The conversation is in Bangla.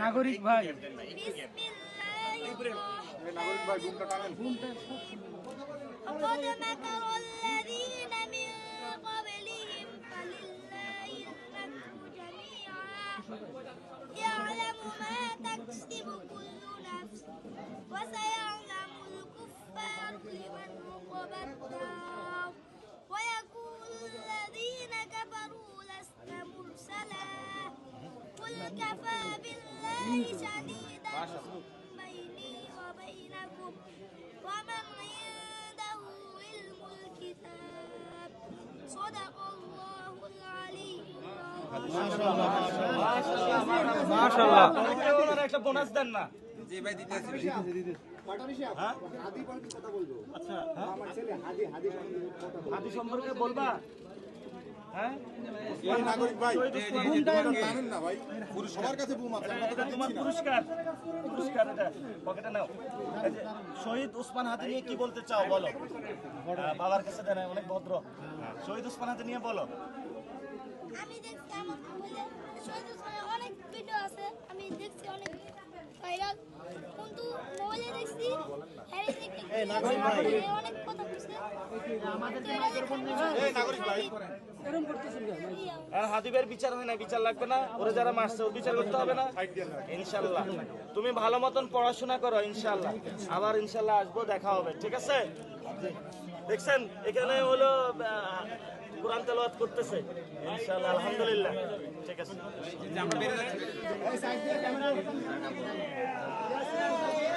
নাগরিক ভাই নাগরিক ভাই ঘুমটা টানেন। وقد مكر الذين من قبلهم فلله المكر جميعا يعلم ما تكسب كل نفس وسيعلم الكفار لمن عقبى الدار ويقول الذين كفروا لست مرسلا قل كفى بالله شهيدا بيني وبينكم ومن عنده علم الكتاب صدق الله العلي মাশাআল্লাহ একটা বোনাস দেন না। জি ভাই দিতেছি। হাদি সম্পর্কে বলবা? হ্যাঁ এই নাগরিক ভাই ঘুমটা টানেন না ভাই। সবার কাছে বুম আছে। এটা তোমার পুরস্কার, পুরস্কার এটা পকেটে নাও। এই যে শহীদ ওসমান হাদি নিয়ে কি বলতে চাও বলো? বাবার কাছে দেন, অনেক ভদ্র। শহীদ ওসমান হাদি নিয়ে বলো। আমি দেখছি আমার মোবাইলে শহীদ ওসমানের অনেক ভিডিও আছে, আমি দেখছি অনেক ভাইরাল, কিন্তু মোবাইলে দেখছি হ্যারি দেখতে অনেক কথা বলছে আমাদের এই নাগরিক ভাই আর হাদিবের বিচার হয় না, বিচার লাগবে না। ওরা যারা মারছে ওর বিচার করতে হবে না ইনশাল্লাহ। তুমি ভালো মতন পড়াশোনা করো ইনশাল্লাহ, আবার ইনশাল্লাহ আসবো, দেখা হবে, ঠিক আছে? দেখছেন এখানে হলো কোরআন তেলাওয়াত করতেছে ইনশাআল্লাহ, আলহামদুলিল্লাহ, ঠিক আছে। আমরা বেরিয়ে যাচ্ছি।